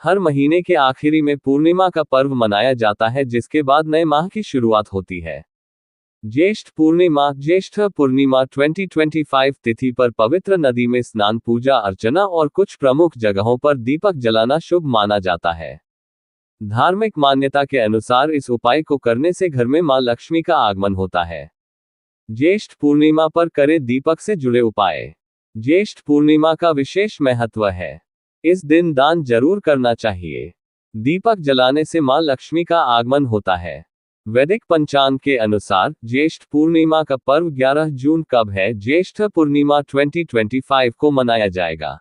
हर महीने के आखिरी में पूर्णिमा का पर्व मनाया जाता है, जिसके बाद नए माह की शुरुआत होती है। ज्येष्ठ पूर्णिमा, ज्येष्ठ पूर्णिमा 2025 तिथि पर पवित्र नदी में स्नान, पूजा अर्चना और कुछ प्रमुख जगहों पर दीपक जलाना शुभ माना जाता है। धार्मिक मान्यता के अनुसार इस उपाय को करने से घर में मां लक्ष्मी का आगमन होता है। ज्येष्ठ पूर्णिमा पर करें दीपक से जुड़े उपाय। ज्येष्ठ पूर्णिमा का विशेष महत्व है। इस दिन दान जरूर करना चाहिए। दीपक जलाने से मां लक्ष्मी का आगमन होता है। वैदिक पंचांग के अनुसार ज्येष्ठ पूर्णिमा का पर्व 11 जून कब है? ज्येष्ठ पूर्णिमा 2025 को मनाया जाएगा।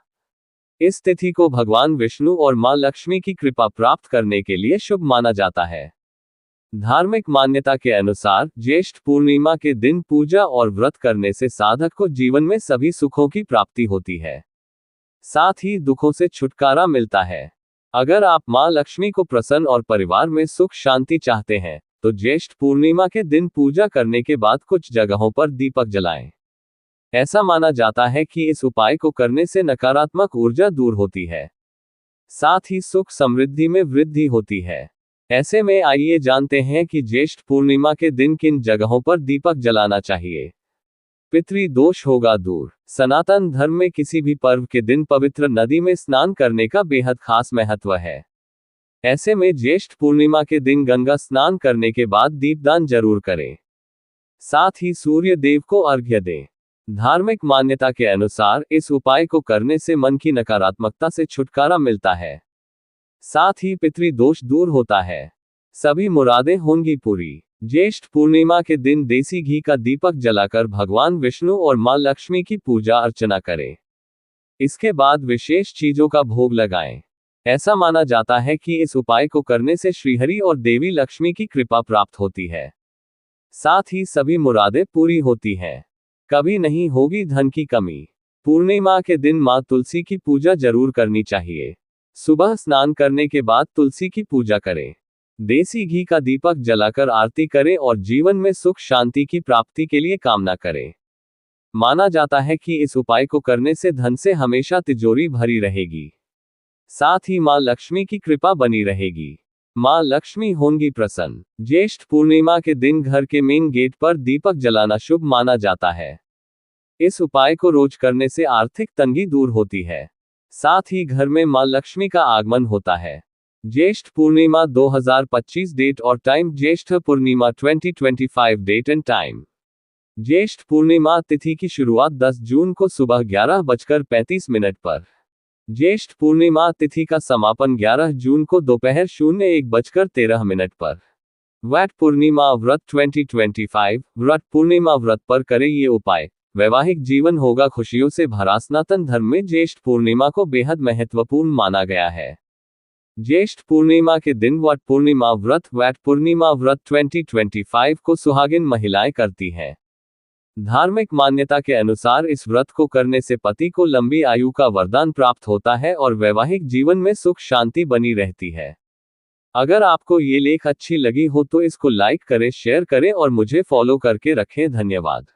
इस तिथि को भगवान विष्णु और मां लक्ष्मी की कृपा प्राप्त करने के लिए शुभ माना जाता है। धार्मिक मान्यता के अनुसार ज्येष्ठ पूर्णिमा के दिन पूजा और व्रत करने से साधक को जीवन में सभी सुखों की प्राप्ति होती है, साथ ही दुखों से छुटकारा मिलता है। अगर आप मां लक्ष्मी को प्रसन्न और परिवार में सुख शांति चाहते हैं, तो ज्येष्ठ पूर्णिमा के दिन पूजा करने के बाद कुछ जगहों पर दीपक जलाएं। ऐसा माना जाता है कि इस उपाय को करने से नकारात्मक ऊर्जा दूर होती है, साथ ही सुख समृद्धि में वृद्धि होती है। ऐसे में आइए जानते हैं कि ज्येष्ठ पूर्णिमा के दिन किन जगहों पर दीपक जलाना चाहिए। पितृ दोष होगा दूर। सनातन धर्म में किसी भी पर्व के दिन पवित्र नदी में स्नान करने का बेहद खास महत्व है। ऐसे में ज्येष्ठ पूर्णिमा के दिन गंगा स्नान करने के बाद दीपदान जरूर करें, साथ ही सूर्य देव को अर्घ्य दें। धार्मिक मान्यता के अनुसार इस उपाय को करने से मन की नकारात्मकता से छुटकारा मिलता है, साथ ही पितृ दोष दूर होता है। सभी मुरादें होंगी पूरी। ज्येष्ठ पूर्णिमा के दिन देसी घी का दीपक जलाकर भगवान विष्णु और मां लक्ष्मी की पूजा अर्चना करें। इसके बाद विशेष चीजों का भोग लगाएं। ऐसा माना जाता है कि इस उपाय को करने से श्रीहरि और देवी लक्ष्मी की कृपा प्राप्त होती है, साथ ही सभी मुरादें पूरी होती हैं। कभी नहीं होगी धन की कमी। पूर्णिमा के दिन मां तुलसी की पूजा जरूर करनी चाहिए। सुबह स्नान करने के बाद तुलसी की पूजा करें, देसी घी का दीपक जलाकर आरती करें और जीवन में सुख शांति की प्राप्ति के लिए कामना करें। माना जाता है कि इस उपाय को करने से धन से हमेशा तिजोरी भरी रहेगी, साथ ही मां लक्ष्मी की कृपा बनी रहेगी। मां लक्ष्मी होंगी प्रसन्न। ज्येष्ठ पूर्णिमा के दिन घर के मेन गेट पर दीपक जलाना शुभ माना जाता है। इस उपाय को रोज करने से आर्थिक तंगी दूर होती है, साथ ही घर में मां लक्ष्मी का आगमन होता है। ज्येष्ठ पूर्णिमा 2025 डेट और टाइम। ज्येष्ठ पूर्णिमा 2025 डेट एंड टाइम। ज्येष्ठ पूर्णिमा तिथि की शुरुआत 10 जून को सुबह 11:35 पर। ज्येष्ठ पूर्णिमा तिथि का समापन 11 जून को दोपहर 01:13 पर। वट पूर्णिमा व्रत 2025। व्रत पूर्णिमा व्रत पर करें ये उपाय, वैवाहिक जीवन होगा खुशियों से भरा। सनातन धर्म में ज्येष्ठ पूर्णिमा को बेहद महत्वपूर्ण माना गया है। ज्येष्ठ पूर्णिमा के दिन वट पूर्णिमा व्रत, वट पूर्णिमा व्रत 2025 को सुहागिन महिलाएं करती हैं। धार्मिक मान्यता के अनुसार इस व्रत को करने से पति को लंबी आयु का वरदान प्राप्त होता है और वैवाहिक जीवन में सुख शांति बनी रहती है। अगर आपको ये लेख अच्छी लगी हो तो इसको लाइक करें, शेयर करें और मुझे फॉलो करके रखें। धन्यवाद।